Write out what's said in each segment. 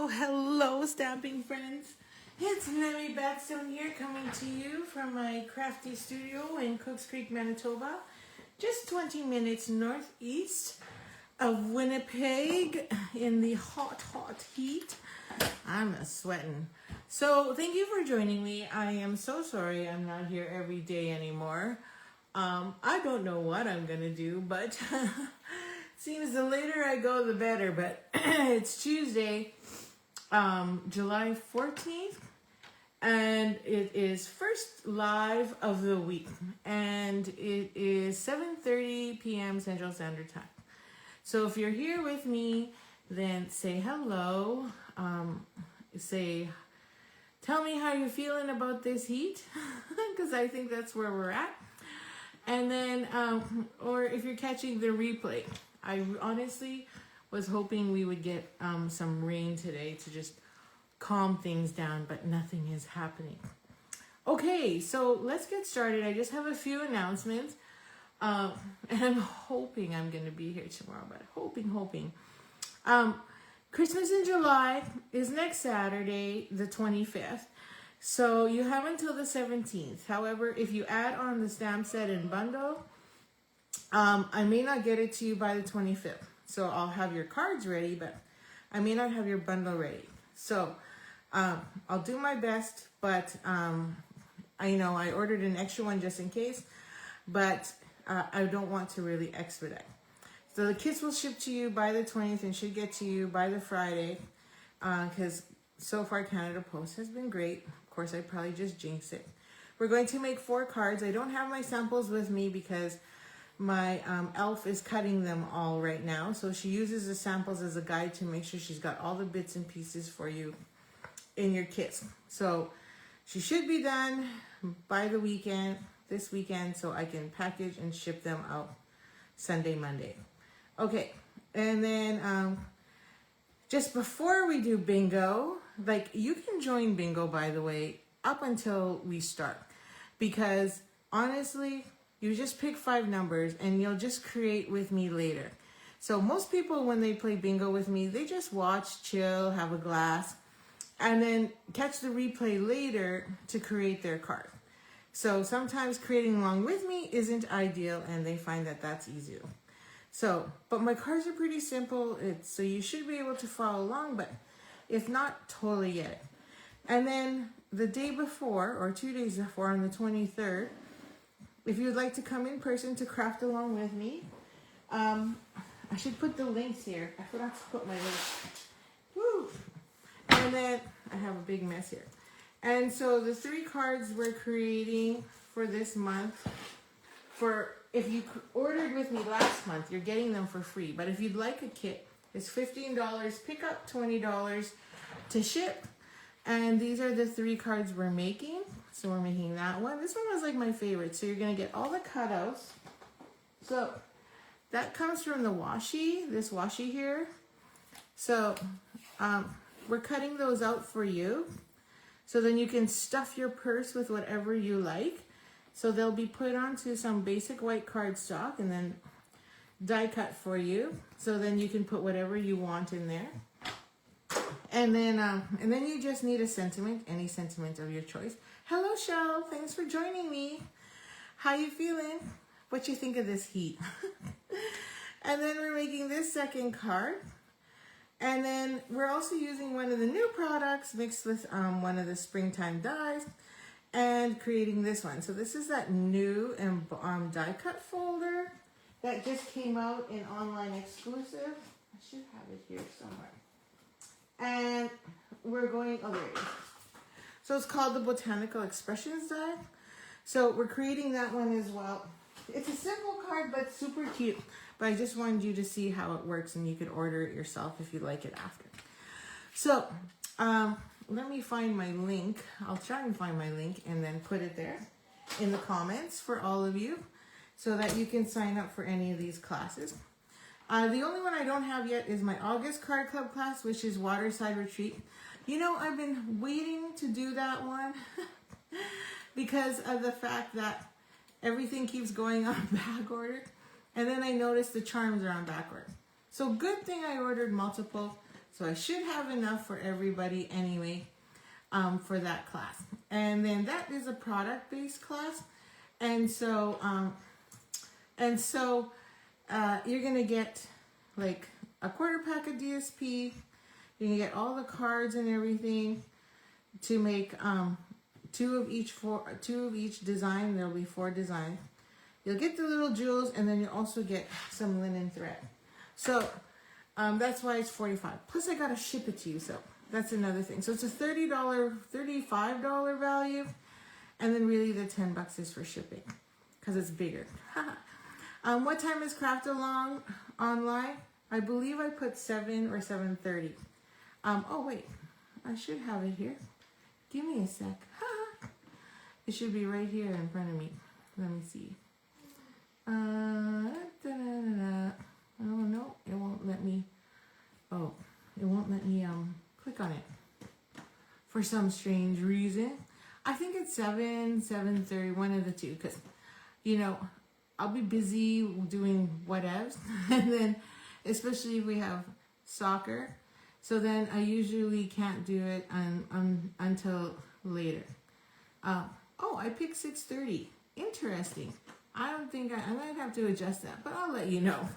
Hello, stamping friends. It's Nemi Backstone here, coming to you from my crafty studio in Cooks Creek, Manitoba, just 20 minutes northeast of Winnipeg in the hot heat. I'm sweating. So thank you for joining me. I am so sorry I'm not here every day anymore. I don't know what I'm gonna do, but seems the later I go, the better. But it's Tuesday, July 14th, and it is first live of the week, and it is 7:30 p.m. Central Standard Time. So if you're here with me, then say hello. Tell me how you're feeling about this heat, because I think that's where we're at. And then, or if you're catching the replay, I honestly was hoping we would get some rain today to just calm things down, but nothing is happening. Okay, so let's get started. I just have a few announcements, and I'm hoping I'm going to be here tomorrow, but hoping. Christmas in July is next Saturday, the 25th. So you have until the 17th. However, if you add on the stamp set and bundle, I may not get it to you by the 25th. So I'll have your cards ready, but I may not have your bundle ready. So I'll do my best, but I know I ordered an extra one just in case, but I don't want to really expedite. So the kits will ship to you by the 20th and should get to you by the Friday, because so far Canada Post has been great. Of course, I probably just jinxed it. We're going to make 4 cards. I don't have my samples with me because my elf is cutting them all right now. So she uses the samples as a guide to make sure she's got all the bits and pieces for you in your kits. So she should be done by the weekend, this weekend, so I can package and ship them out Sunday, Monday. Okay, and then just before we do bingo, like you can join bingo, by the way, up until we start, because honestly, you just pick 5 numbers and you'll just create with me later. So most people, when they play bingo with me, they just watch, chill, have a glass, and then catch the replay later to create their card. So sometimes creating along with me isn't ideal, and they find that that's easier. So, but my cards are pretty simple. So you should be able to follow along, but if not, totally get it. And then the day before, or 2 days before, on the 23rd, if you'd like to come in person to craft along with me, I should put the links here. I forgot to put my links. Woo! And then I have a big mess here. And so the 3 cards we're creating for this month, if you ordered with me last month, you're getting them for free. But if you'd like a kit, it's $15 pick up, $20 to ship. And these are the 3 cards we're making. So we're making that one. This one was like my favorite. So you're going to get all the cutouts. So that comes from the washi, this washi here. So we're cutting those out for you. So then you can stuff your purse with whatever you like. So they'll be put onto some basic white cardstock and then die cut for you. So then you can put whatever you want in there. And then you just need a sentiment, any sentiment of your choice. Hello, Shell. Thanks for joining me. How you feeling? What you think of this heat? And then we're making this second card. And then we're also using one of the new products mixed with one of the springtime dyes and creating this one. So this is that new die cut folder that just came out in online exclusive. I should have it here somewhere. And we're going, oh, there it is. So it's called the Botanical Expressions die. So we're creating that one as well. It's a simple card, but super cute. But I just wanted you to see how it works, and you could order it yourself if you like it after. So let me find my link. I'll try and find my link and then put it there in the comments for all of you so that you can sign up for any of these classes. The only one I don't have yet is my August Card Club class, which is Waterside Retreat. You know, I've been waiting to do that one because of the fact that everything keeps going on back order. And then I noticed the charms are on back order. So good thing I ordered multiple So I should have enough for everybody anyway for that class. And then that is a product-based class. And so, you're going to get like a quarter pack of DSP. You're going to get all the cards and everything to make two of each design. There'll be 4 designs. You'll get the little jewels, and then you'll also get some linen thread. So that's why it's $45. Plus I got to ship it to you, so that's another thing. So it's a $35 value, and then really the $10 is for shipping because it's bigger. What time is Craft Along online? I believe I put 7 or 7:30. Oh wait, I should have it here. Give me a sec. It should be right here in front of me. Let me see. Oh no, it won't let me. Oh, it won't let me click on it for some strange reason. I think it's 7:30, one of the two, because you know I'll be busy doing whatevs, and then especially if we have soccer, so then I usually can't do it until later. Oh, I picked 6:30. Interesting. I don't think I might have to adjust that, but I'll let you know.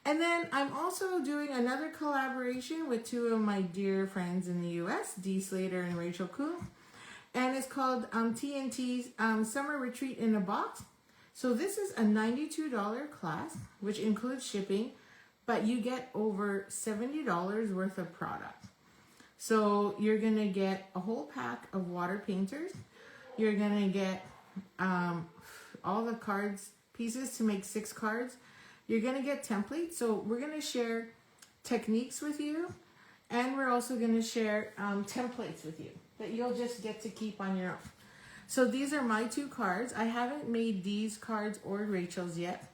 And then I'm also doing another collaboration with 2 of my dear friends in the US, Dee Slater and Rachel Kuhn. And it's called TnT Summer Retreat-in-a-Box. So this is a $92 class, which includes shipping, but you get over $70 worth of product. So you're going to get a whole pack of water painters. You're going to get all the cards, pieces to make 6 cards. You're going to get templates. So we're going to share techniques with you, and we're also going to share templates with you that you'll just get to keep on your own. So these are my 2 cards. I haven't made these cards or Rachel's yet.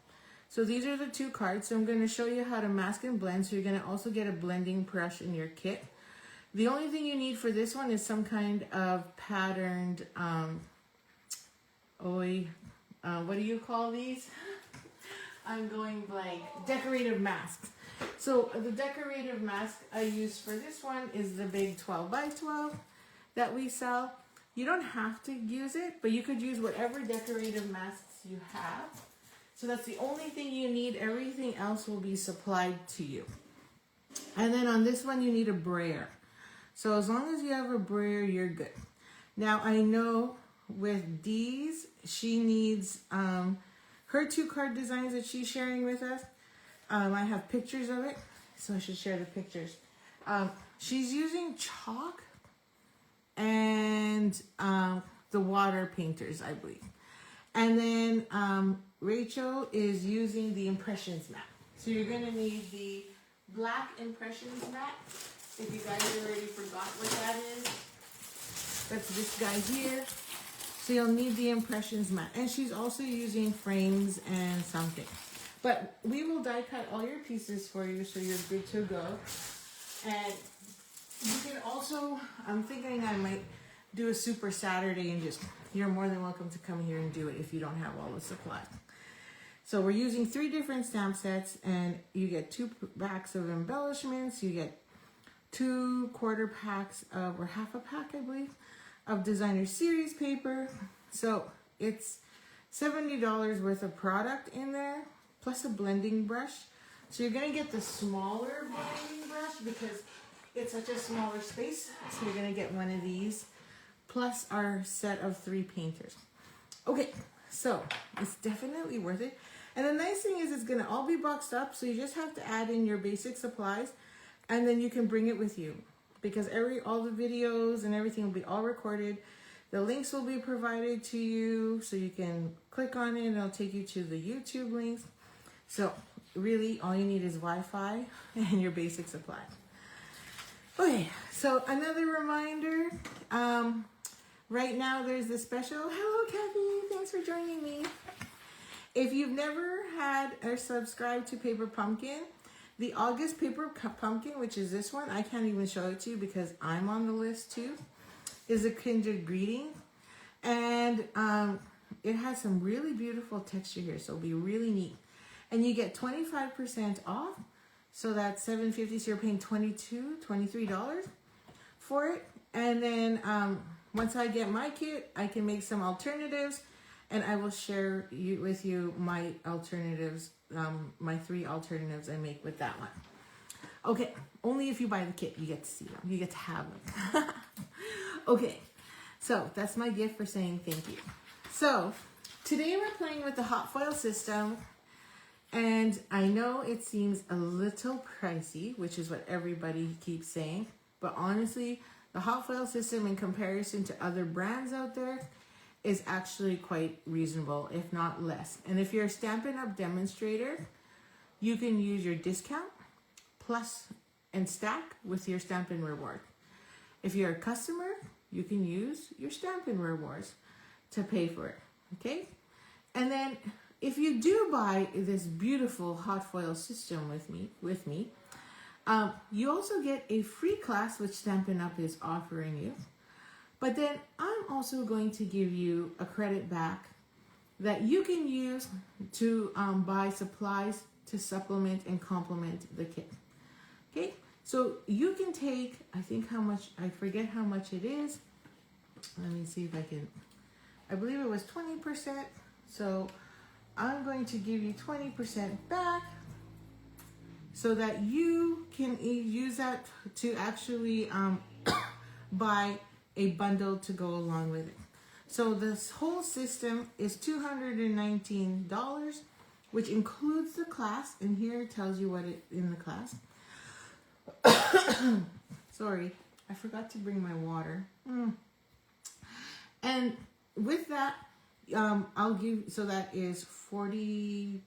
So these are the 2 cards. So I'm going to show you how to mask and blend. So you're going to also get a blending brush in your kit. The only thing you need for this one is some kind of patterned, what do you call these? I'm going blank. Decorative masks. So the decorative mask I use for this one is the big 12x12 that we sell. You don't have to use it, but you could use whatever decorative masks you have. So that's the only thing you need. Everything else will be supplied to you. And then on this one, you need a brayer. So as long as you have a brayer, you're good. Now I know with Dee's, she needs her 2 card designs that she's sharing with us. I have pictures of it, so I should share the pictures. She's using chalk and the water painters, I believe. And then Rachel is using the impressions mat. So you're going to need the black impressions mat. If you guys already forgot what that is, that's this guy here. So you'll need the impressions mat. And she's also using frames and something. But we will die cut all your pieces for you so you're good to go. And you can also, I'm thinking I might do a Super Saturday and just, you're more than welcome to come here and do it if you don't have all the supplies. So we're using 3 different stamp sets, and you get 2 packs of embellishments. You get 2 quarter packs of, or half a pack, I believe, of designer series paper. So it's $70 worth of product in there, plus a blending brush. So you're gonna get the smaller blending brush because it's such a smaller space. So you're gonna get one of these, plus our set of 3 painters. Okay, so it's definitely worth it. And the nice thing is it's gonna all be boxed up, so you just have to add in your basic supplies, and then you can bring it with you, because all the videos and everything will be all recorded. The links will be provided to you, so you can click on it and it'll take you to the YouTube links. So really all you need is Wi-Fi and your basic supplies. Okay, so another reminder, right now there's the special, hello Kathy, thanks for joining me. If you've never had or subscribed to Paper Pumpkin, the August Paper Pumpkin, which is this one, I can't even show it to you because I'm on the list too, is a kindred greeting. And it has some really beautiful texture here, so it'll be really neat. And you get 25% off So that's $7.50. So you're paying $23 for it. And then once I get my kit, I can make some alternatives, and I will share with you my alternatives, my 3 alternatives I make with that one. Okay, only if you buy the kit, you get to see them. You get to have them. Okay, so that's my gift for saying thank you. So today we're playing with the hot foil system, and I know it seems a little pricey, which is what everybody keeps saying, but honestly, the hot foil system in comparison to other brands out there is actually quite reasonable, if not less. And if you're a Stampin' Up! Demonstrator, you can use your discount plus and stack with your Stampin' reward. If you're a customer, you can use your Stampin' rewards to pay for it, okay? And then if you do buy this beautiful hot foil system with me, you also get a free class which Stampin' Up! Is offering you. But then I'm also going to give you a credit back that you can use to buy supplies to supplement and complement the kit. Okay, so you can take, I forget how much it is. Let me see if I can, I believe it was 20%. So I'm going to give you 20% back so that you can use that to actually buy a bundle to go along with it. So this whole system is $219, which includes the class, and here it tells you what it in the class. Sorry, I forgot to bring my water. And with that, I'll give, so that is $42.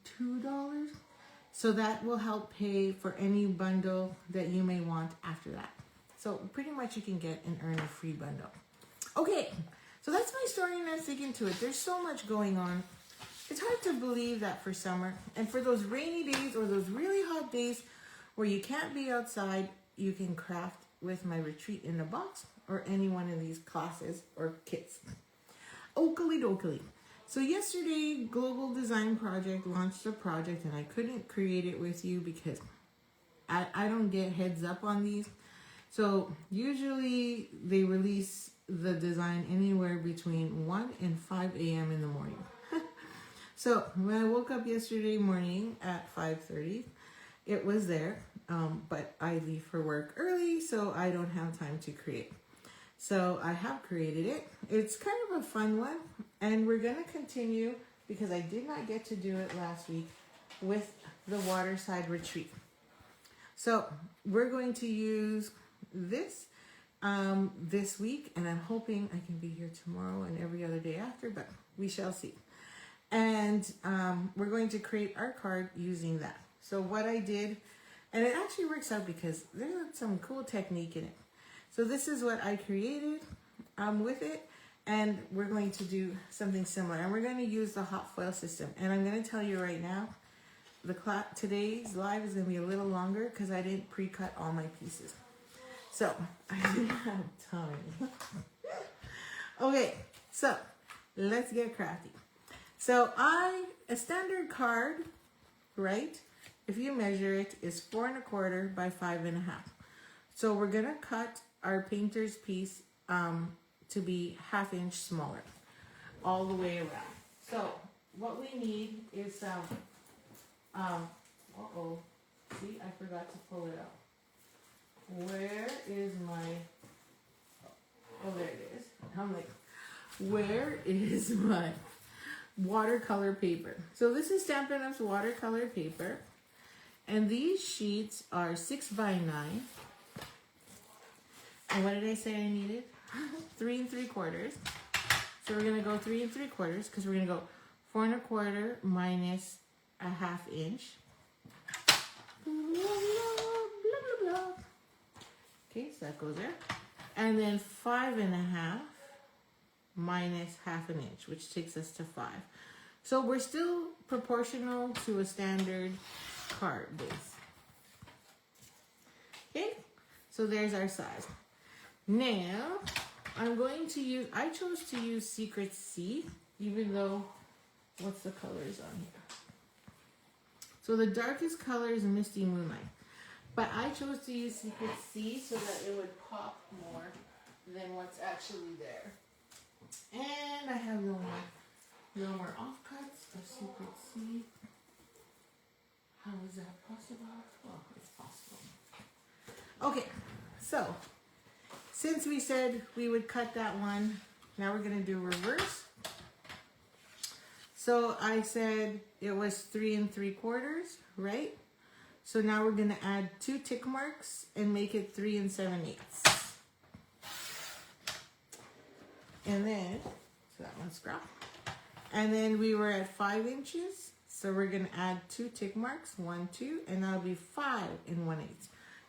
So that will help pay for any bundle that you may want after that. So pretty much you can get and earn a free bundle. Okay, so that's my story, and let's dig into it. There's so much going on. It's hard to believe that for summer, and for those rainy days or those really hot days where you can't be outside, you can craft with my Retreat-in-a-Box or any one of these classes or kits. Oakley dokley. So yesterday, Global Design Project launched a project, and I couldn't create it with you because I don't get heads up on these. So usually they release the design anywhere between 1 and 5 a.m. in the morning. So when I woke up yesterday morning at 5:30, it was there, but I leave for work early, so I don't have time to create. So I have created it. It's kind of a fun one, and we're going to continue because I did not get to do it last week with the Waterside Retreat. So we're going to use this this week, and I'm hoping I can be here tomorrow and every other day after, but we shall see. And we're going to create our card using that. So what I did, and it actually works out because there's some cool technique in it. So this is what I created with it, and we're going to do something similar. And we're going to use the hot foil system. And I'm going to tell you right now, today's live is going to be a little longer because I didn't pre-cut all my pieces. So I didn't have time. Okay, so let's get crafty. So a standard card, right? If you measure it, is 4 1/4 by 5 1/2. So we're gonna cut our painter's piece to be 1/2 inch smaller, all the way around. So what we need is some. See, I forgot to pull it out. Where is my? Oh, there it is. I'm like, where is my watercolor paper? So this is Stampin' Up's watercolor paper, and these sheets are 6 by 9. And what did I say I needed? 3 3/4. So we're gonna go 3 3/4 because we're gonna go 4 1/4 minus 1/2 inch. Blah, blah, blah. Okay, so that goes there. And then 5 1/2 minus 1/2 inch, which takes us to 5. So we're still proportional to a standard card base. Okay, so there's our size. Now, I chose to use Secret C, even though, what's the colors on here? So the darkest color is Misty Moonlight. But I chose to use Secret C so that it would pop more than what's actually there. And I have no more offcuts of Secret C. How is that possible? Well, it's possible. Okay, so since we said we would cut that one, now we're going to do reverse. So I said it was 3 3/4, right? So now we're going to add 2 tick marks and make it 3 7/8. And then, so that one's scrap. And then we were at 5 inches. So we're going to add 2 tick marks, 1, 2, and that'll be 5 1/8.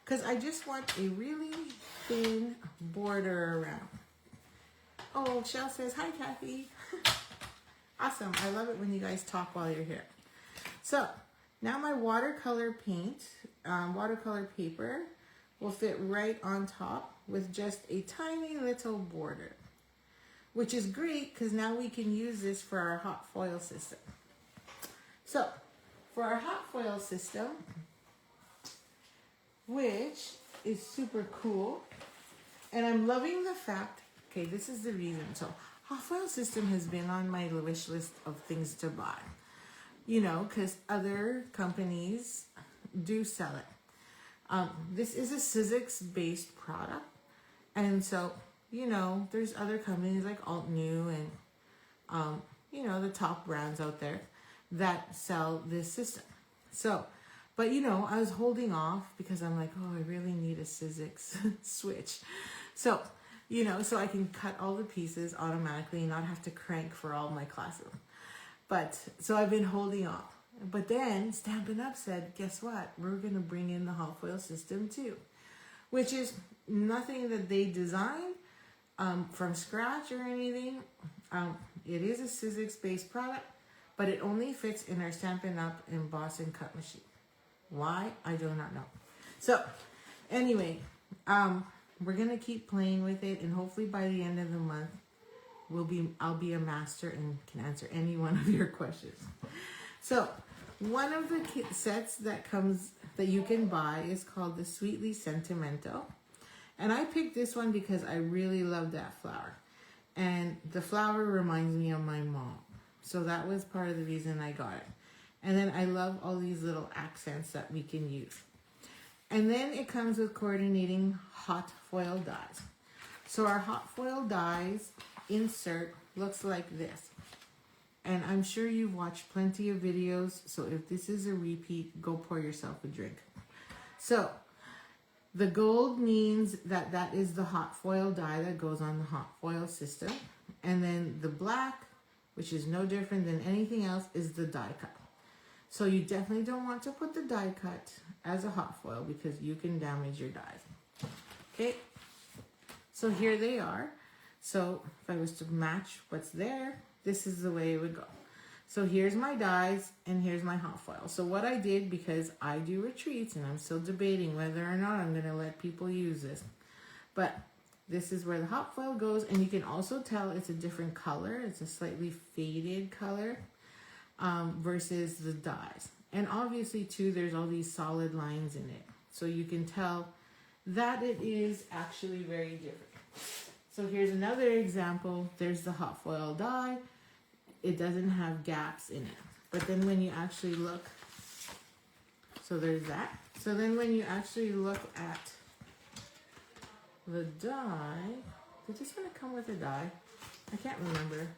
Because I just want a really thin border around. Oh, Shell says, hi, Kathy. Awesome. I love it when you guys talk while you're here. So now my watercolor paint, watercolor paper will fit right on top with just a tiny little border, which is great because now we can use this for our hot foil system. So for our hot foil system, which is super cool, and I'm loving the fact, okay, this is the reason. So hot foil system has been on my wish list of things to buy, you know, because other companies do sell it. This is a Sizzix based product, and so, you know, there's other companies like Alt New and, you know, the top brands out there that sell this system. So, but you know, I was holding off because I'm like, oh, I really need a Sizzix switch. So, you know, so I can cut all the pieces automatically and not have to crank for all my classes. But, so I've been holding off. But then Stampin' Up! Said, guess what? We're going to bring in the hot foil system too. Which is nothing that they designed from scratch or anything. It is a Sizzix based product, but it only fits in our Stampin' Up! Emboss and cut machine. Why? I do not know. So, anyway, we're gonna keep playing with it, and hopefully by the end of the month, I'll be a master and can answer any one of your questions. So, one of the kit sets that you can buy is called the Sweetly Sentimental, and I picked this one because I really love that flower, and the flower reminds me of my mom, so that was part of the reason I got it. And then I love all these little accents that we can use. And then it comes with coordinating hot foil dies. So our hot foil dies insert looks like this. And I'm sure you've watched plenty of videos, so if this is a repeat, go pour yourself a drink. So the gold means that that is the hot foil die that goes on the hot foil system. And then the black, which is no different than anything else, is the die cut. So you definitely don't want to put the die cut as a hot foil because you can damage your dies. Okay, so here they are. So if I was to match what's there, this is the way it would go. So here's my dies and here's my hot foil. So what I did, because I do retreats and I'm still debating whether or not I'm going to let people use this, but this is where the hot foil goes, and you can also tell it's a different color. It's a slightly faded color. Versus the dies. And obviously too, there's all these solid lines in it. So you can tell that it is actually very different. So here's another example. There's the hot foil die. It doesn't have gaps in it. But then when you actually look, so there's that. So then when you actually look at the die, did this one come with a die? I can't remember.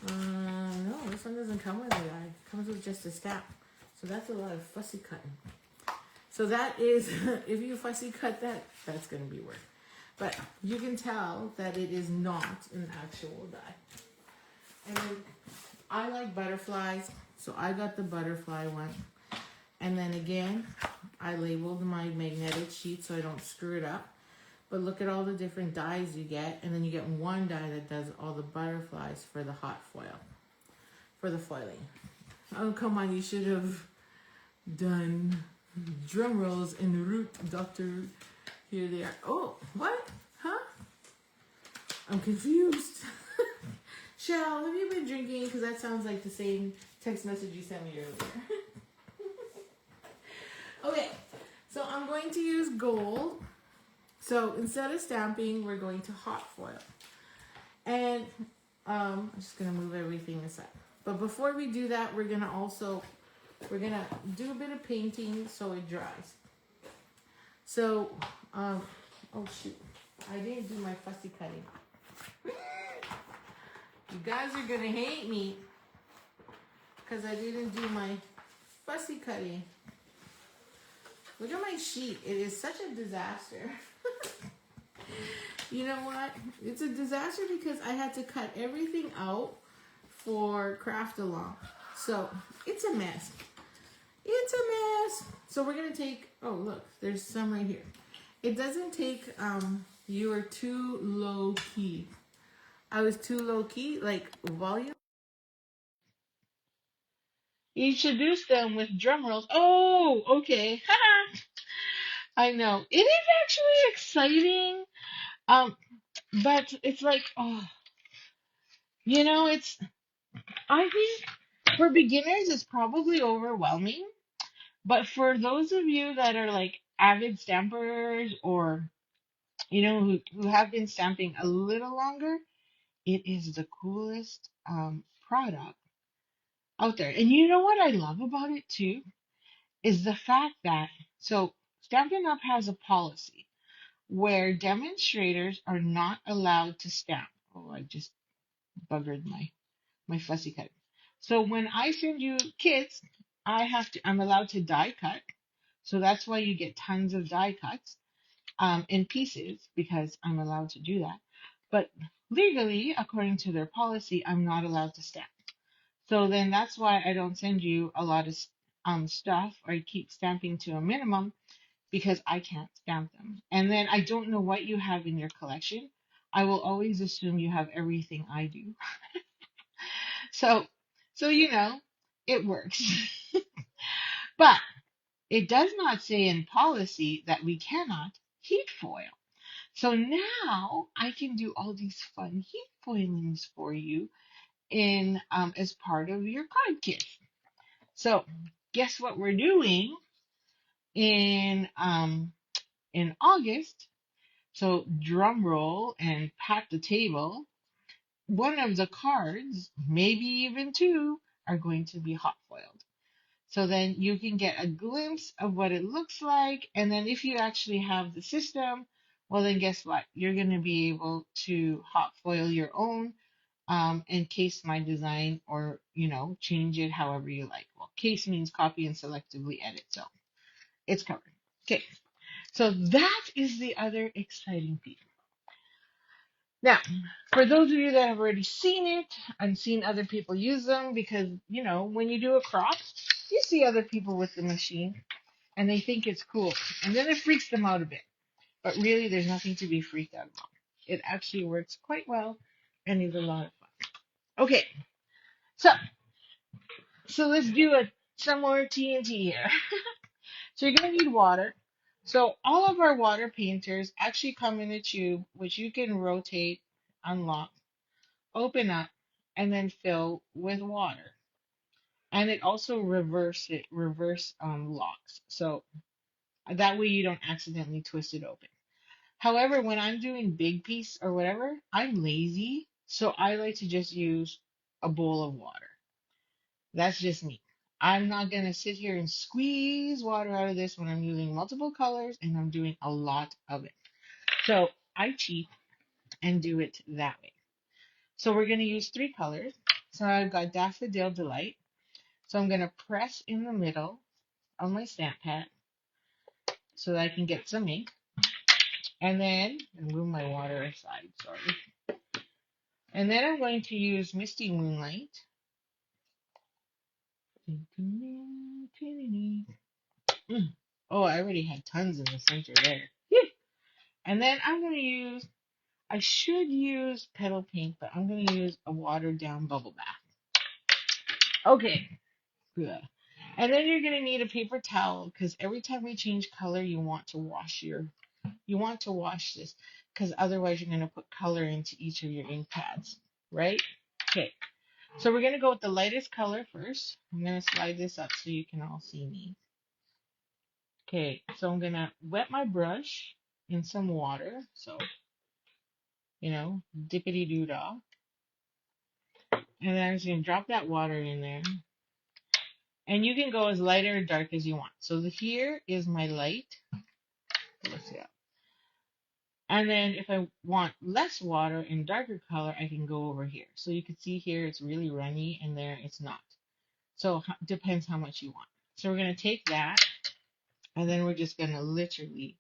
No, this one doesn't come with a die. It comes with just a stamp. So that's a lot of fussy cutting. So that is, if you fussy cut that, that's going to be work. But you can tell that it is not an actual die. And then I like butterflies, so I got the butterfly one. And then again, I labeled my magnetic sheet so I don't screw it up. But look at all the different dies you get, and then you get one die that does all the butterflies for the hot foil, for the foiling. Oh, come on, you should have done drum rolls en route, Doctor. Here they are. Oh, what? Huh? I'm confused. Shell, have you been drinking? Because that sounds like the same text message you sent me earlier. Okay, So I'm going to use gold. So instead of stamping, we're going to hot foil. And I'm just gonna move everything aside. But before we do that, we're gonna do a bit of painting so it dries. So, oh shoot, I didn't do my fussy cutting. You guys are gonna hate me because I didn't do my fussy cutting. Look at my sheet. It is such a disaster. You know what? It's a disaster because I had to cut everything out for craft along. So it's a mess. It's a mess. So we're gonna take, oh look, there's some right here. It doesn't take, you are too low key. I was too low key, like volume. Introduce them with drum rolls. Oh, okay. I know. It is actually exciting. Um, but it's like, oh, it's, I think for beginners, it's probably overwhelming. But for those of you that are like avid stampers or, who have been stamping a little longer, it is the coolest product out there. And you know what I love about it too? Is the fact that, so Stampin' Up! Has a policy where demonstrators are not allowed to stamp. Oh, I just buggered my fussy cut. So when I send you kits, I'm allowed to die cut. So that's why you get tons of die cuts in pieces because I'm allowed to do that. But legally, according to their policy, I'm not allowed to stamp. So then that's why I don't send you a lot of stuff or I keep stamping to a minimum because I can't stamp them. And then I don't know what you have in your collection. I will always assume you have everything I do. So, so it works. But it does not say in policy that we cannot heat foil. So now I can do all these fun heat foilings for you in as part of your card kit. So guess what we're doing in August? So drum roll and pat the table. One of the cards, maybe even two, are going to be hot foiled. So then you can get a glimpse of what it looks like. And then if you actually have the system, well, then guess what? You're going to be able to hot foil your own and case my design or, change it however you like. Well, case means copy and selectively edit. So it's covered. Okay. So that is the other exciting piece. Now, for those of you that have already seen it and seen other people use them, because, when you do a crop, you see other people with the machine and they think it's cool. And then it freaks them out a bit. But really, there's nothing to be freaked out about. It actually works quite well and is a lot of fun. Okay, so let's do some more TNT here. So you're going to need water. So all of our water painters actually come in a tube, which you can rotate, unlock, open up, and then fill with water. And it also reverse locks. So that way you don't accidentally twist it open. However, when I'm doing big piece or whatever, I'm lazy, so I like to just use a bowl of water. That's just me. I'm not gonna sit here and squeeze water out of this when I'm using multiple colors and I'm doing a lot of it. So I cheat and do it that way. So we're gonna use 3 colors. So I've got Daffodil Delight. So I'm gonna press in the middle of my stamp pad so that I can get some ink. And then move my water aside, sorry. And then I'm going to use Misty Moonlight. Oh, I already had tons in the center there. And then I should use petal paint, but I'm going to use a watered down bubble bath. Okay, good. And then you're going to need a paper towel because every time we change color, you want to wash this because otherwise you're going to put color into each of your ink pads, right? Okay. So we're going to go with the lightest color first. I'm going to slide this up so you can all see me. Okay, so I'm gonna wet my brush in some water. So, dippity doo dah. And then I'm just gonna drop that water in there. And you can go as light or dark as you want. So here is my light. Let's see. And then if I want less water and darker color, I can go over here. So you can see here it's really runny and there it's not. So depends how much you want. So we're going to take that and then we're just going to literally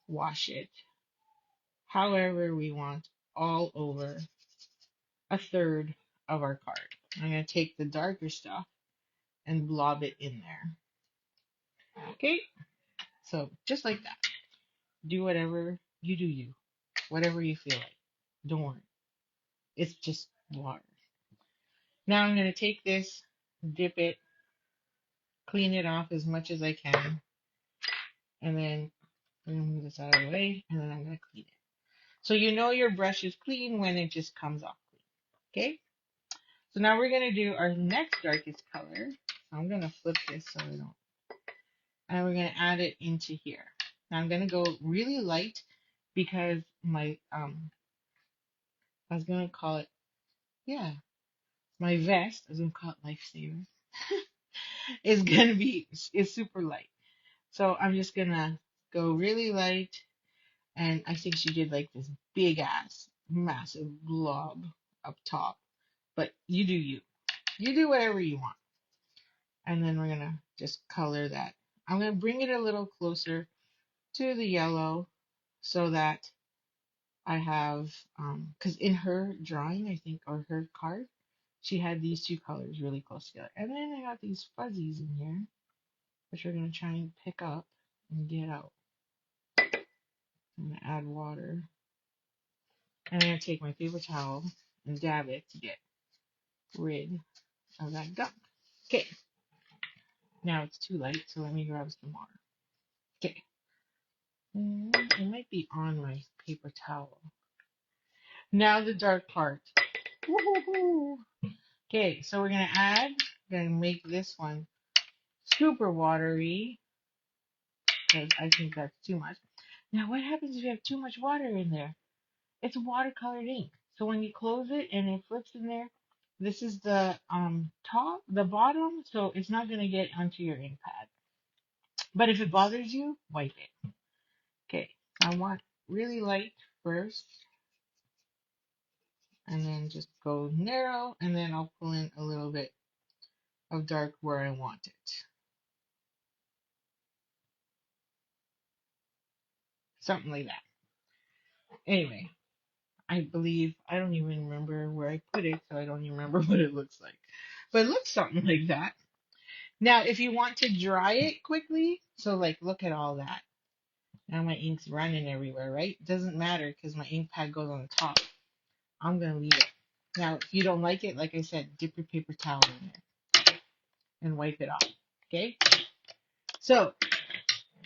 wash it however we want all over a third of our card. I'm going to take the darker stuff and blob it in there. Okay, so just like that. Do whatever you do, whatever you feel like. Don't worry. It's just water. Now I'm going to take this, dip it, clean it off as much as I can, and then I'm going to move this out of the way, and then I'm going to clean it. So you know your brush is clean when it just comes off clean. Okay? So now we're going to do our next darkest color. I'm going to flip this so I don't. And we're going to add it into here. Now I'm going to go really light because my, I was going to call it, yeah, my vest, I was going to call it Lifesaver, is super light. So I'm just going to go really light. And I think she did like this big ass, massive blob up top. But you do you. You do whatever you want. And then we're going to just color that. I'm going to bring it a little closer to the yellow so that I have, because in her drawing, I think, or her card, she had these two colors really close together. And then I got these fuzzies in here, which we're going to try and pick up and get out. I'm going to add water. And I'm going to take my paper towel and dab it to get rid of that gunk. Okay. Now it's too light, so let me grab some more. Okay. It might be on my paper towel. Now the dark part. Woohoo! Okay, so we're gonna make this one super watery because I think that's too much. Now what happens if you have too much water in there? It's watercolored ink. So when you close it and it flips in there, this is the the bottom, so it's not gonna get onto your ink pad. But if it bothers you, wipe it. Okay, I want really light first, and then just go narrow, and then I'll pull in a little bit of dark where I want it. Something like that. Anyway, I don't even remember where I put it, so I don't even remember what it looks like. But it looks something like that. Now, if you want to dry it quickly, so like look at all that. Now my ink's running everywhere, right? Doesn't matter because my ink pad goes on the top. I'm going to leave it. Now, if you don't like it, like I said, dip your paper towel in there and wipe it off. Okay? So,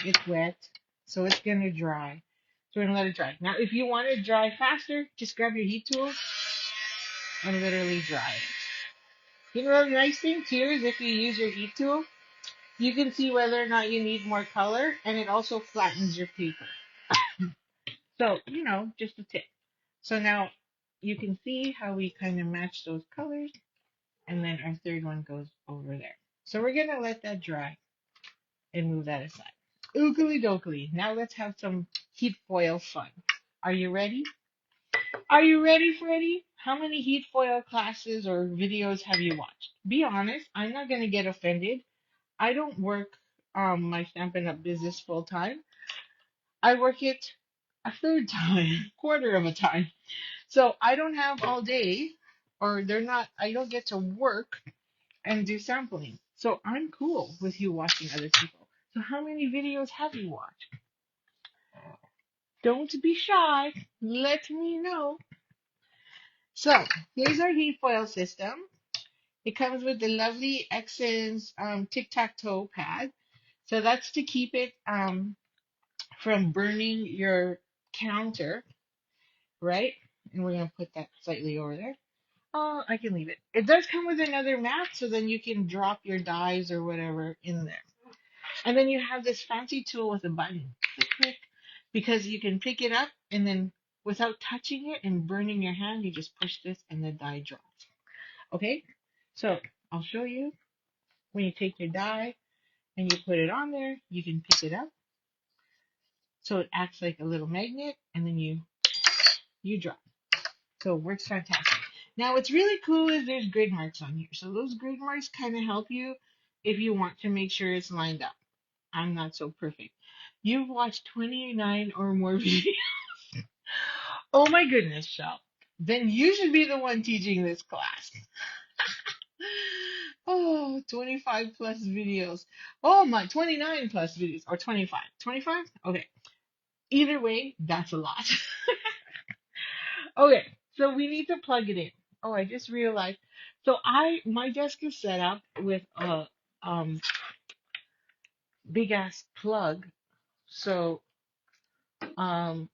it's wet, so it's going to dry. So we're going to let it dry. Now, if you want it dry faster, just grab your heat tool and literally dry it. You know the nice thing too is if you use your heat tool, you can see whether or not you need more color, and it also flattens your paper. So, just a tip. So now you can see how we kind of match those colors, and then our third one goes over there. So we're going to let that dry and move that aside. Oogly doogly. Now let's have some heat foil fun. Are you ready? Are you ready, Freddie? How many heat foil classes or videos have you watched? Be honest. I'm not going to get offended. I don't work my Stampin' Up! Business full time. I work it a third time, quarter of a time. So I don't have all day, or I don't get to work and do sampling. So I'm cool with you watching other people. So how many videos have you watched? Don't be shy. Let me know. So here's our heat foil system. It comes with the lovely Essence tic-tac-toe pad. So that's to keep it from burning your counter, right? And we're going to put that slightly over there. Oh, I can leave it. It does come with another mat, so then you can drop your dies or whatever in there. And then you have this fancy tool with a button. Click, click. Because you can pick it up and then without touching it and burning your hand, you just push this and the die drops. Okay? So I'll show you when you take your die and you put it on there, you can pick it up. So it acts like a little magnet and then you drop. So it works fantastic. Now what's really cool is there's grid marks on here. So those grid marks kind of help you if you want to make sure it's lined up. I'm not so perfect. You've watched 29 or more videos. Oh my goodness, Shell. Then you should be the one teaching this class. Oh, 25 plus videos. Oh my, 29 plus videos. Or 25. 25? Okay. Either way, that's a lot. Okay, so we need to plug it in. Oh, I just realized. So my desk is set up with a big ass plug. So I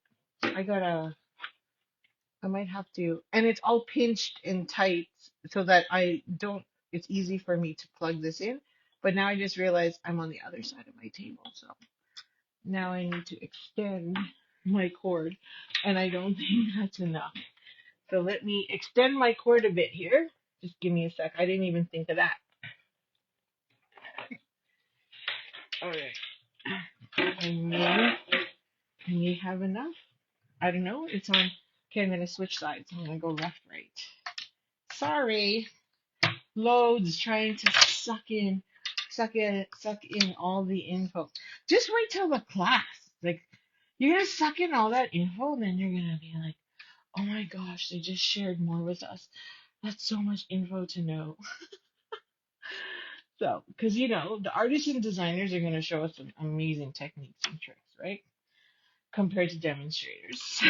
might have to, and it's all pinched and tight so that I don't, it's easy for me to plug this in. But now I just realized I'm on the other side of my table. So now I need to extend my cord, and I don't think that's enough. So let me extend my cord a bit here. Just give me a sec. I didn't even think of that. All right. I may have enough. I don't know. It's on. Okay, I'm going to switch sides. I'm going to go left, right. Sorry. Loads trying to suck in all the info. Just wait till the class. Like, you're going to suck in all that info, and then you're going to be like, oh my gosh, they just shared more with us. That's so much info to know. So, because the artists and designers are going to show us some amazing techniques and tricks, right? Compared to demonstrators.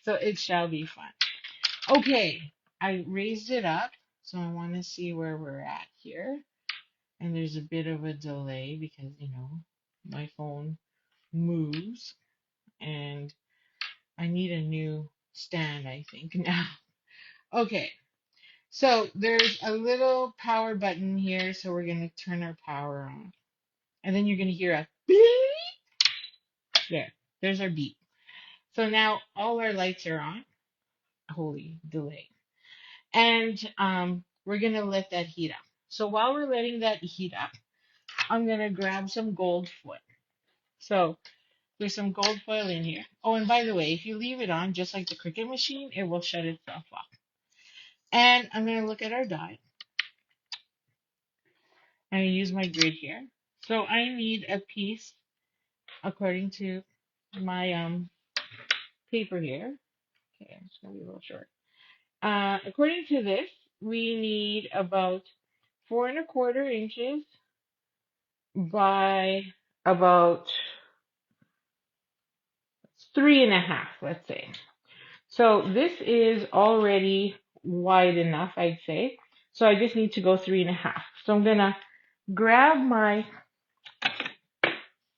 So it shall be fun. Okay, I raised it up, so I want to see where we're at here. And there's a bit of a delay because, my phone moves and I need a new stand, I think, now. Okay, so there's a little power button here, so we're going to turn our power on. And then you're going to hear a beep. There's our beep. So now all our lights are on. Holy delay. And we're going to let that heat up. So while we're letting that heat up, I'm going to grab some gold foil. So there's some gold foil in here. Oh, and by the way, if you leave it on, just like the Cricut machine, it will shut itself off. And I'm going to look at our die. I'm going to use my grid here. So I need a piece, according to my paper here. Okay, it's going to be a little short. According to this, we need about 4¼ inches by about 3½, let's say. So this is already wide enough, I'd say. So I just need to go 3½. So I'm gonna grab my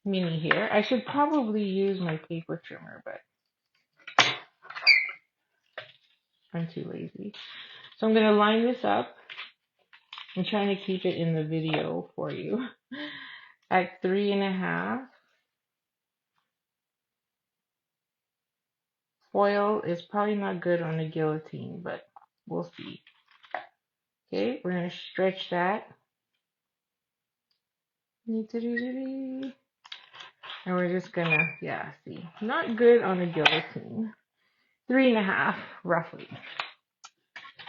mini here. I should probably use my paper trimmer, but I'm too lazy. So I'm gonna line this up. I'm trying to keep it in the video for you. At 3½. Foil is probably not good on a guillotine, but we'll see. Okay, we're going to stretch that. And we're just going to, see. Not good on a guillotine. 3½, roughly.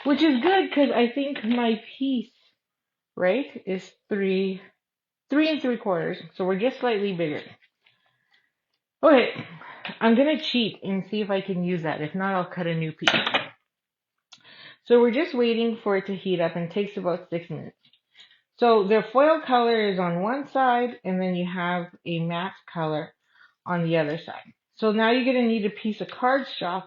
Which is good because I think my piece, right, is 3 3¾ So we're just slightly bigger. Okay, I'm going to cheat and see if I can use that. If not, I'll cut a new piece. So we're just waiting for it to heat up and it takes about 6 minutes. So the foil color is on one side and then you have a matte color on the other side. So now you're going to need a piece of cardstock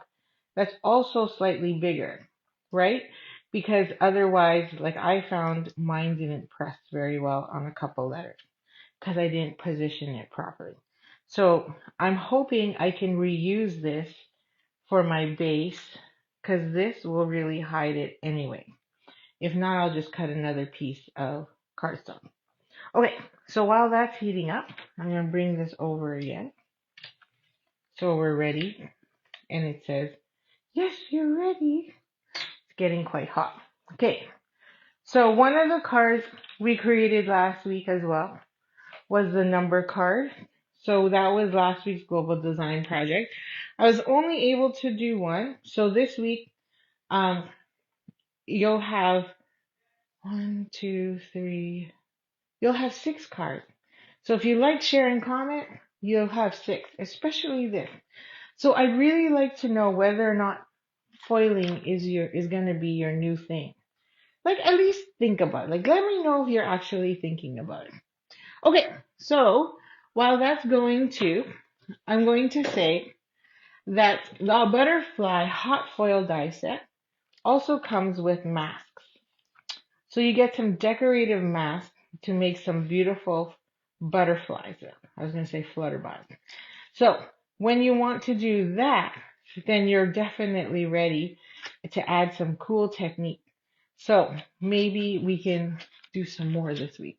that's also slightly bigger, right? Because otherwise, like I found, mine didn't press very well on a couple letters because I didn't position it properly. So I'm hoping I can reuse this for my base because this will really hide it anyway. If not, I'll just cut another piece of cardstock. Okay, So while that's heating up, I'm going to bring this over again. So we're ready. And it says, yes, you're ready. It's getting quite hot. Okay. So one of the cards we created last week as well was the number card. So that was last week's global design project. I was only able to do one. So this week, you'll have you'll have 6 cards. So if you like, share, and comment, you'll have 6, especially this. So I'd really like to know whether or not foiling is going to be your new thing. Like, at least think about it. Like, let me know if you're actually thinking about it. Okay, so while that's going to, I'm going to say that the butterfly hot foil die set also comes with masks. So you get some decorative masks to make some beautiful butterflies. I was going to say flutterbugs. So when you want to do that, then you're definitely ready to add some cool technique. So maybe we can do some more this week,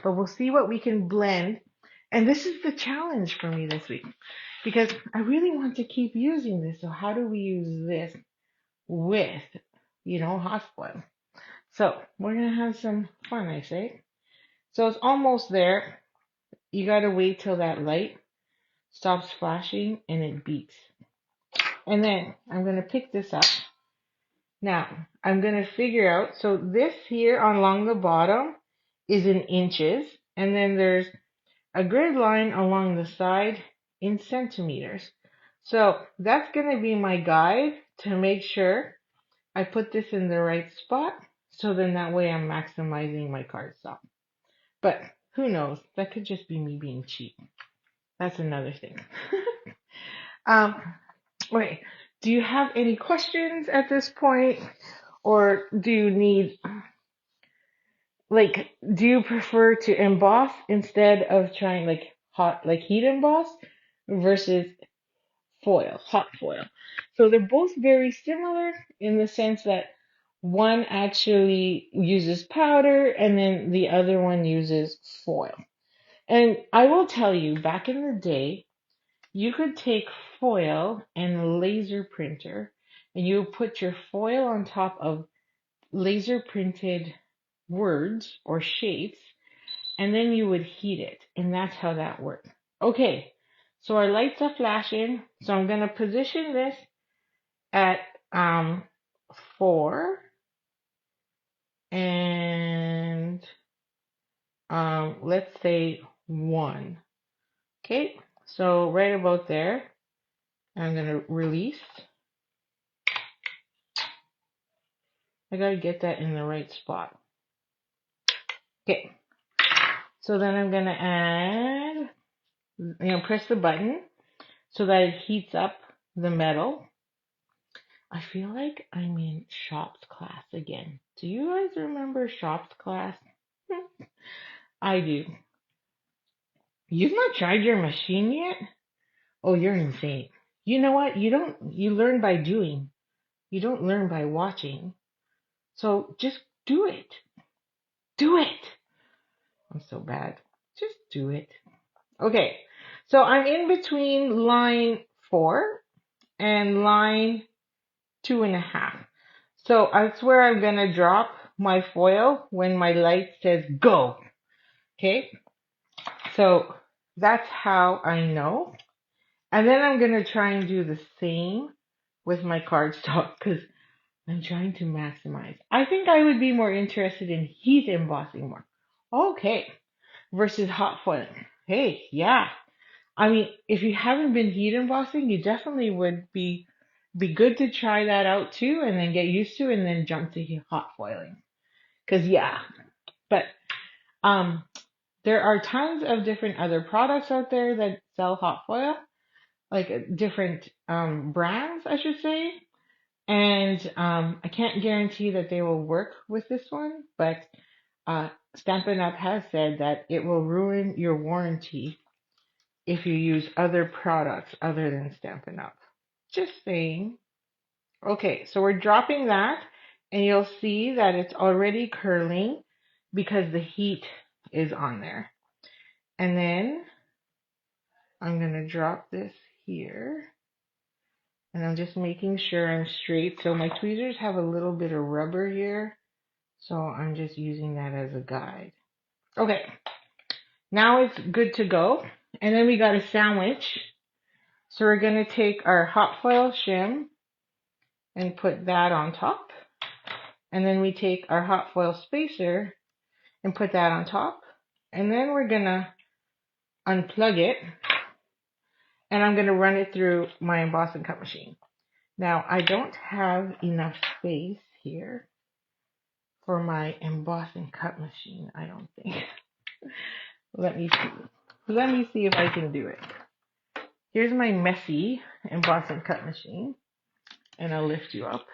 but we'll see what we can blend. And this is the challenge for me this week because I really want to keep using this. So how do we use this with, hot foil? So we're going to have some fun, I say. So it's almost there. You got to wait till that light stops flashing and it beeps. And then I'm going to pick this up. Now, I'm going to figure out, so this here along the bottom is in inches, and then there's a grid line along the side in centimeters. So that's going to be my guide to make sure I put this in the right spot, so then that way I'm maximizing my cardstock. But who knows? That could just be me being cheap. That's another thing. Okay, do you have any questions at this point? Or do you need, do you prefer to emboss instead of trying heat emboss versus foil, hot foil? So they're both very similar in the sense that one actually uses powder and then the other one uses foil. And I will tell you, back in the day, you could take foil and a laser printer and you would put your foil on top of laser printed words or shapes, and then you would heat it, and that's how that worked. Okay, so our lights are flashing, so I'm going to position this at 4, and let's say 1. Okay, so right about there, I'm going to release. I got to get that in the right spot. Okay, so then I'm going to add, press the button so that it heats up the metal. I feel like I'm in shops class again. Do you guys remember shops class? I do. You've not tried your machine yet? Oh, you're insane. You know what? You learn by doing. You don't learn by watching. So just do it. Do it. I'm so bad. Just do it. Okay. So I'm in between line 4 and line 2.5. So that's where I'm going to drop my foil when my light says go. Okay. So that's how I know. And then I'm going to try and do the same with my cardstock because I'm trying to maximize. I think I would be more interested in heat embossing more. Okay. Versus hot foiling. Hey, yeah. I mean, if you haven't been heat embossing, you definitely would be good to try that out too and then get used to it and then jump to hot foiling. Cause yeah, but, there are tons of different other products out there that sell hot foil, like different, brands, I should say. And, I can't guarantee that they will work with this one, but, Stampin' Up has said that it will ruin your warranty if you use other products other than Stampin' Up. Just saying. Okay, so we're dropping that, and you'll see that it's already curling because the heat is on there. And then I'm going to drop this here. And I'm just making sure I'm straight. So my tweezers have a little bit of rubber here. So I'm just using that as a guide. Okay. Now it's good to go. And then we got a sandwich. So we're going to take our hot foil shim and put that on top. And then we take our hot foil spacer and put that on top. And then we're going to unplug it. And I'm going to run it through my emboss and cut machine. Now, I don't have enough space here for my emboss and cut machine, I don't think. Let me see. Let me see if I can do it. Here's my messy emboss and cut machine. And I'll lift you up.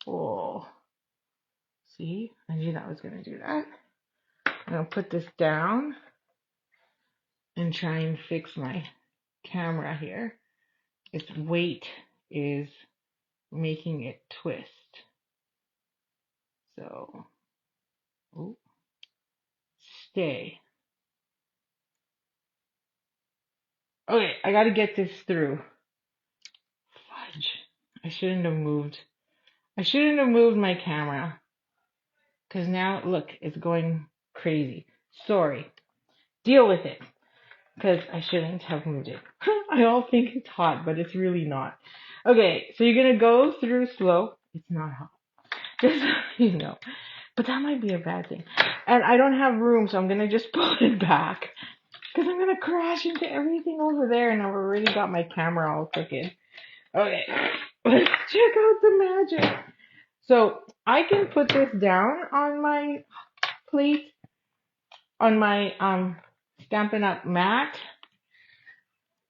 Oh, see? I knew that was going to do that. I'm going to put this down and try and fix my camera here. Its weight is making it twist. So, ooh, stay. Okay, I got to get this through. Fudge. I shouldn't have moved. I shouldn't have moved my camera. Because now, look, it's going crazy. Sorry. Deal with it. Because I shouldn't have moved it. I all think it's hot, but it's really not. Okay, so you're going to go through slow. It's not hot. Just so you know. But that might be a bad thing. And I don't have room, so I'm going to just pull it back. Because I'm going to crash into everything over there, and I've already got my camera all crooked. Okay, let's check out the magic. So I can put this down on my plate, on my Stampin' Up mat,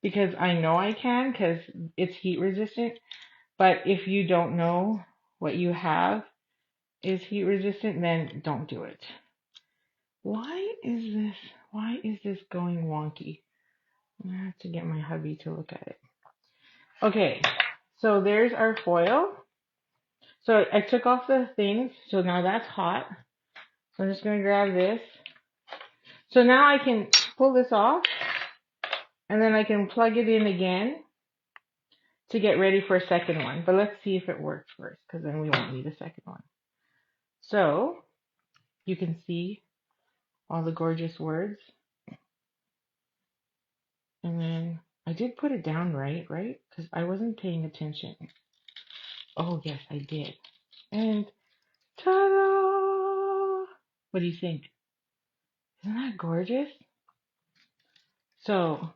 because I know I can, because it's heat resistant. But if you don't know what you have is heat resistant, then don't do it. Why is this going wonky? I have to get my hubby to look at it. Okay, so there's our foil. So I took off the things, so now that's hot. So I'm just going to grab this. So now I can pull this off, and then I can plug it in again to get ready for a second one. But let's see if it works first, because then we won't need a second one. So you can see all the gorgeous words. And then I did put it down right? Because I wasn't paying attention. Oh, yes, I did. And ta-da! What do you think? Isn't that gorgeous? So,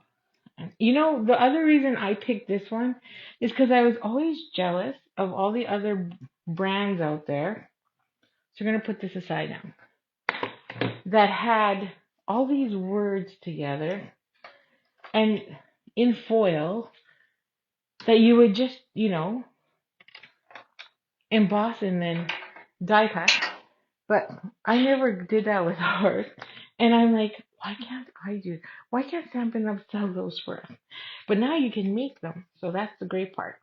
you know, the other reason I picked this one is because I was always jealous of all the other brands out there. So we're going to put this aside now. That had all these words together and in foil that you would just, you know, emboss and then die cut. But I never did that with ours. And I'm like, why can't I do? Why can't Stampin' Up sell those for us? But now you can make them. So that's the great part.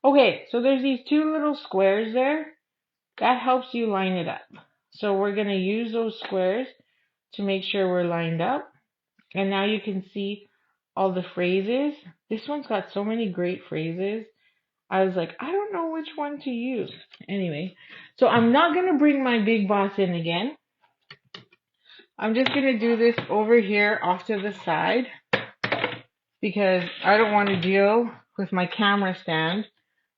Okay, so there's these two little squares there. That helps you line it up. So we're going to use those squares to make sure we're lined up. And now you can see all the phrases. This one's got so many great phrases. I was like, I don't know which one to use. Anyway, so I'm not going to bring my big boss in again. I'm just going to do this over here off to the side because I don't want to deal with my camera stand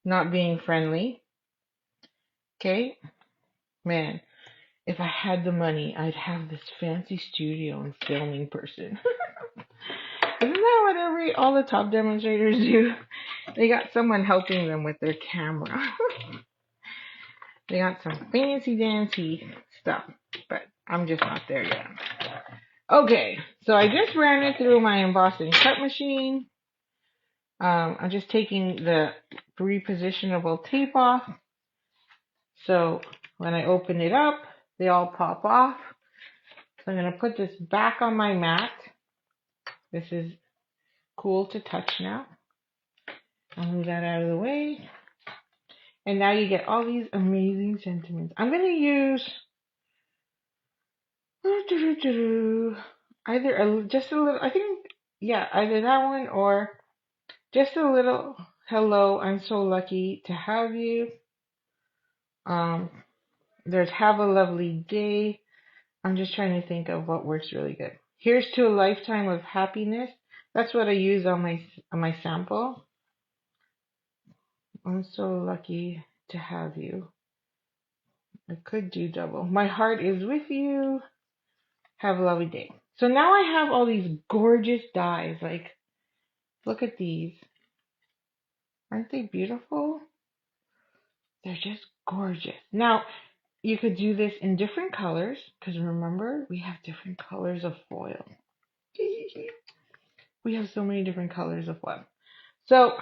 not being friendly. Okay? Man, if I had the money, I'd have this fancy studio and filming person. Isn't that what all the top demonstrators do? They got someone helping them with their camera. They got some fancy dancy stuff, but I'm just not there yet. Okay, so I just ran it through my embossing cut machine. I'm just taking the repositionable tape off. So when I open it up, they all pop off. So I'm going to put this back on my mat. This is cool to touch now. I'll move that out of the way. And now you get all these amazing sentiments. I'm going to use either just a little, I think, yeah, either that one or just a little hello, I'm so lucky to have you. Um, there's have a lovely day. I'm just trying to think of what works really good. Here's to a lifetime of happiness. That's what I use on my sample. I'm so lucky to have you. I could do double. My heart is with you. Have a lovely day. So now I have all these gorgeous dies. Like, look at these. Aren't they beautiful? They're just gorgeous. Now, you could do this in different colors, because remember, we have different colors of foil. We have so many different colors of foil. So,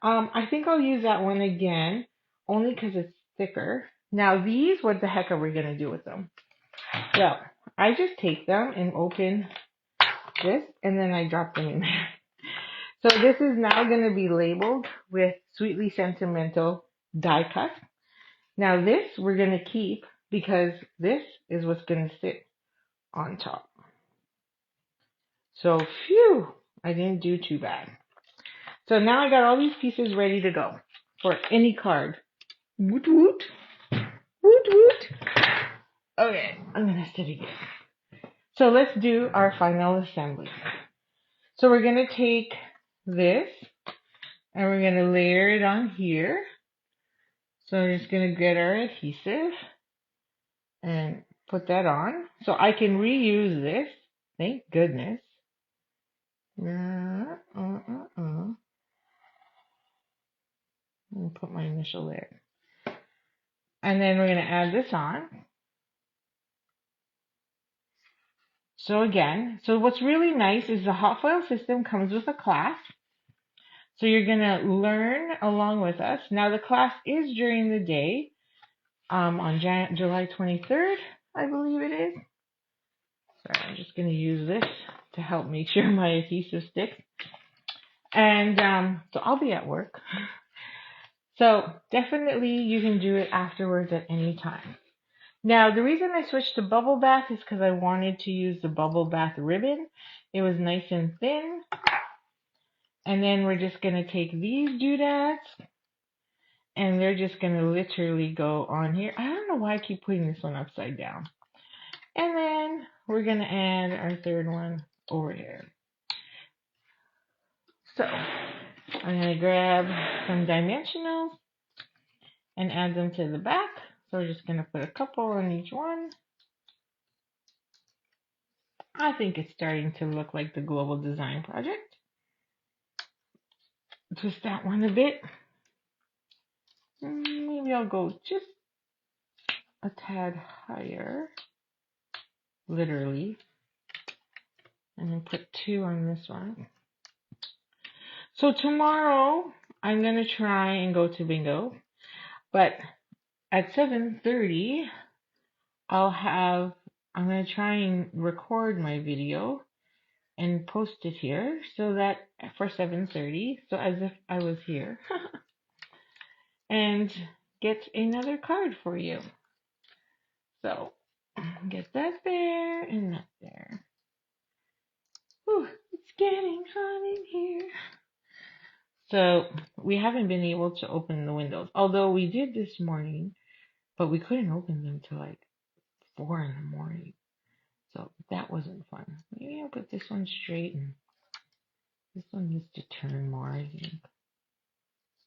I think I'll use that one again, only because it's thicker. Now, these, what the heck are we going to do with them? So, I just take them and open this, and then I drop them in there. So this is now going to be labeled with Sweetly Sentimental die cut. Now this we're going to keep because this is what's going to sit on top. So phew, I didn't do too bad. So now I got all these pieces ready to go for any card. Woot woot. Woot woot. Okay, I'm going to sit again. So let's do our final assembly. So we're going to take this and we're going to layer it on here. So I'm just going to get our adhesive and put that on. So I can reuse this. Thank goodness. And put my initial there. And then we're going to add this on. So again, so what's really nice is the hot foil system comes with a class. So you're going to learn along with us. Now the class is during the day on July 23rd, I believe it is. Sorry, I'm just going to use this to help make sure my adhesive sticks. And so I'll be at work. So definitely you can do it afterwards at any time. Now, the reason I switched to bubble bath is because I wanted to use the bubble bath ribbon. It was nice and thin. And then we're just going to take these doodads and they're just going to literally go on here. I don't know why I keep putting this one upside down. And then we're going to add our third one over here. So I'm going to grab some dimensionals and add them to the back. So we're just going to put a couple on each one. I think it's starting to look like the Global Design Project. Twist that one a bit. Maybe I'll go just a tad higher, literally, and then put 2 on this one. So tomorrow, I'm going to try and go to bingo, but at 7:30, I'm going to try and record my video and post it here so that for 7:30, so as if I was here, and get another card for you. So get that there and that there. Ooh, it's getting hot in here. So we haven't been able to open the windows, although we did this morning, but we couldn't open them till like 4 in the morning. So that wasn't fun. Maybe I'll put this one straight and this one needs to turn more, I think.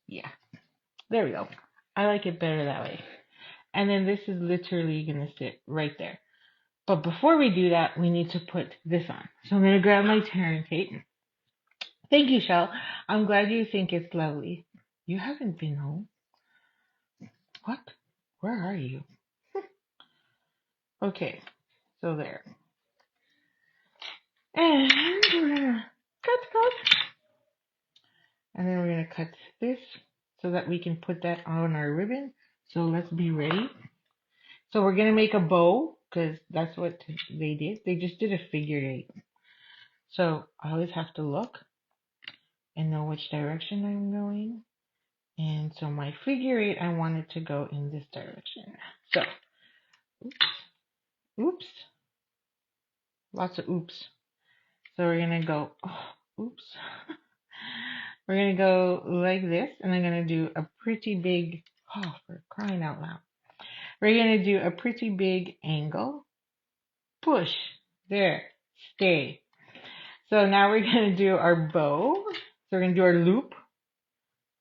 Yeah, there we go. I like it better that way. And then this is literally going to sit right there. But before we do that, we need to put this on. So I'm going to grab my tearing tape. Thank you, Shell. I'm glad you think it's lovely. You haven't been home. What? Where are you? Okay, so there. And we're going to cut. And then we're going to cut this so that we can put that on our ribbon. So let's be ready. So we're going to make a bow because that's what they did. They just did a figure 8. So I always have to look and know which direction I'm going. And so my figure 8, I want it to go in this direction. So, oops, lots of oops. So we're going to go, oops. We're going to go like this, and I'm going to do a pretty big, for crying out loud. We're going to do a pretty big angle. Push. There. Stay. So now we're going to do our bow. So we're going to do our loop.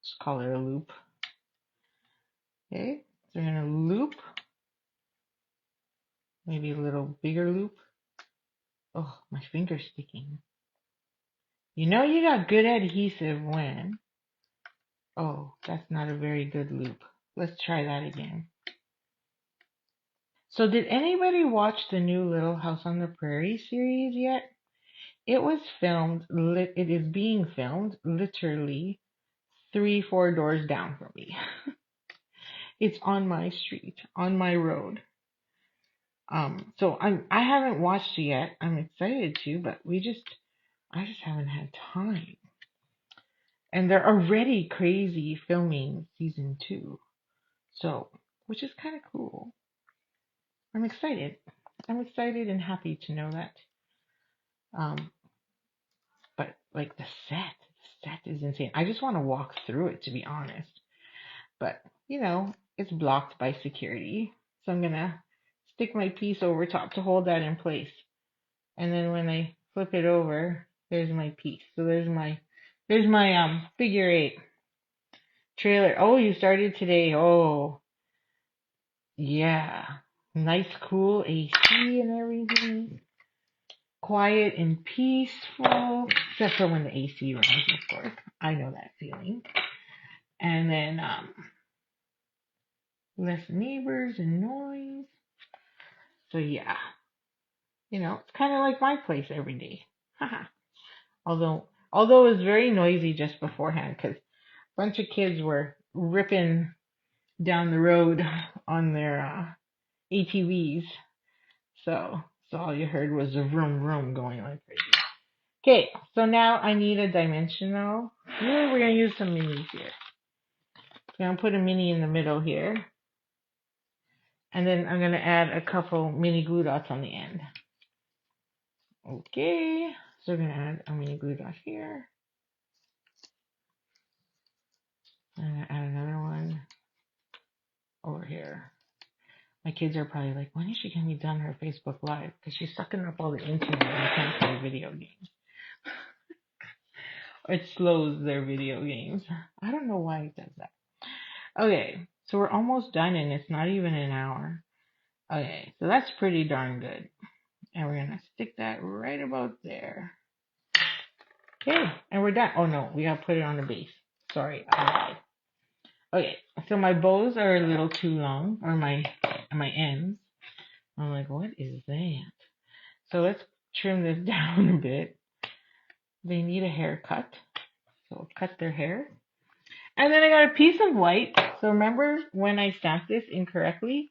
Just call it a loop. Okay. So we're going to loop. Maybe a little bigger loop. Oh, my finger's sticking. You know you got good adhesive when... Oh, that's not a very good loop. Let's try that again. So did anybody watch the new Little House on the Prairie series yet? It was filmed, it is being filmed literally 3-4 doors down from me. It's on my street, on my road. So I haven't watched it yet. I'm excited to, but I just haven't had time. And they're already crazy filming season 2. So, which is kind of cool. I'm excited. I'm excited and happy to know that. But like the set is insane. I just want to walk through it, to be honest. But, you know, it's blocked by security. So I'm going to stick my piece over top to hold that in place. And then when I flip it over, there's my piece. So there's my figure 8 trailer. Oh, you started today. Oh, yeah. Nice, cool AC and everything. Quiet and peaceful. Except for when the AC runs, of course. I know that feeling. And then less neighbors and noise. So yeah. You know, it's kind of like my place every day. Although it was very noisy just beforehand because a bunch of kids were ripping down the road on their ATVs. So all you heard was a vroom vroom going like crazy. Okay, so now I need a dimensional. We're going to use some minis here. I'm going to put a mini in the middle here. And then I'm going to add a couple mini glue dots on the end. Okay, so we're going to add a mini glue dot here. I'm going to add another one over here. My kids are probably like, when is she going to be done her Facebook Live? Because she's sucking up all the internet and can't play video games. It slows their video games. I don't know why it does that. Okay, so we're almost done and it's not even an hour. Okay, so that's pretty darn good. And we're going to stick that right about there. Okay, and we're done. Oh no, we got to put it on the base. Sorry, I lied. Okay, so my bows are a little too long, or my ends. I'm like, what is that? So let's trim this down a bit. They need a haircut, so we'll cut their hair. And then I got a piece of white. So remember when I stamped this incorrectly?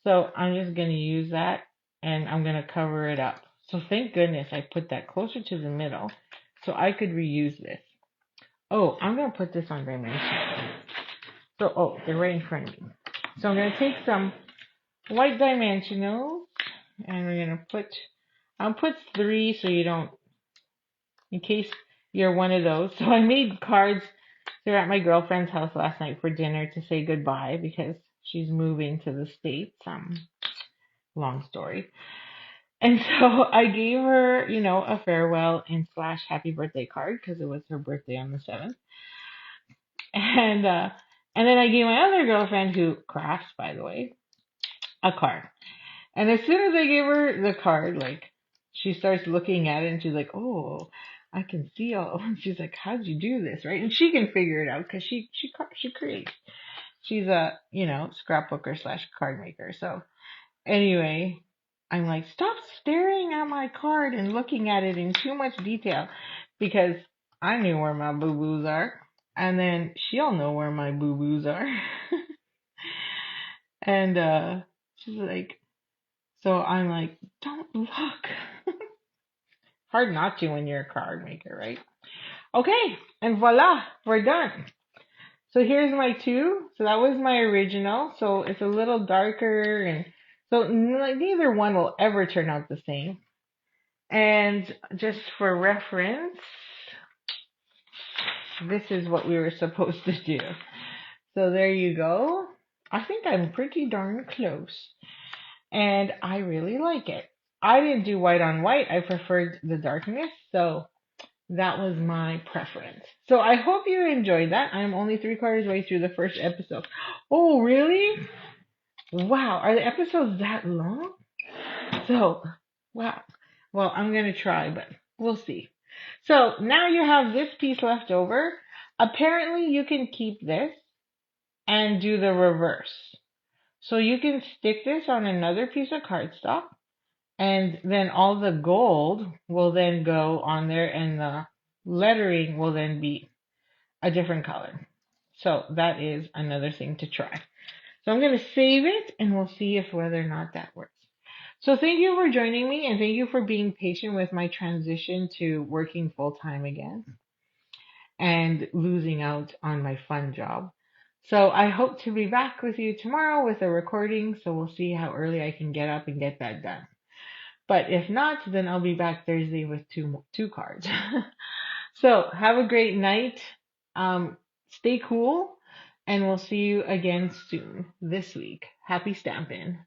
So I'm just going to use that and I'm going to cover it up. So thank goodness I put that closer to the middle so I could reuse this. Oh, I'm going to put this on dimensional. So, they're right in front of me. So I'm going to take some white dimensionals and we're going to I'll put 3 so you don't, in case you're one of those. So I made cards. They were at my girlfriend's house last night for dinner to say goodbye because she's moving to the States. Long story. And so I gave her, a farewell and / happy birthday card because it was her birthday on the 7th. And then I gave my other girlfriend, who crafts, by the way, a card. And as soon as I gave her the card, she starts looking at it and she's like, oh, I can see all. She's like, how'd you do this, right? And she can figure it out because she creates. She's a, scrapbooker / card maker. So anyway, I'm like, stop staring at my card and looking at it in too much detail because I knew where my boo-boos are. And then she'll know where my boo-boos are. And she's like, so I'm like, don't look. Hard not to when you're a card maker, right? Okay, and voila, we're done. So here's my 2. So that was my original. So it's a little darker, and so neither one will ever turn out the same. And just for reference, this is what we were supposed to do. So there you go. I think I'm pretty darn close. And I really like it. I didn't do white on white. I preferred the darkness. So that was my preference. So I hope you enjoyed that. I'm only 3/4 way through the first episode. Oh, really? Wow. Are the episodes that long? So, wow. Well, I'm going to try, but we'll see. So now you have this piece left over. Apparently you can keep this and do the reverse. So you can stick this on another piece of cardstock, and then all the gold will then go on there, and the lettering will then be a different color. So that is another thing to try. So I'm going to save it, and we'll see if whether or not that works. So thank you for joining me, and thank you for being patient with my transition to working full time again and losing out on my fun job. So I hope to be back with you tomorrow with a recording, so we'll see how early I can get up and get that done. But if not, then I'll be back Thursday with two cards. So have a great night. Stay cool, and we'll see you again soon this week. Happy Stampin'.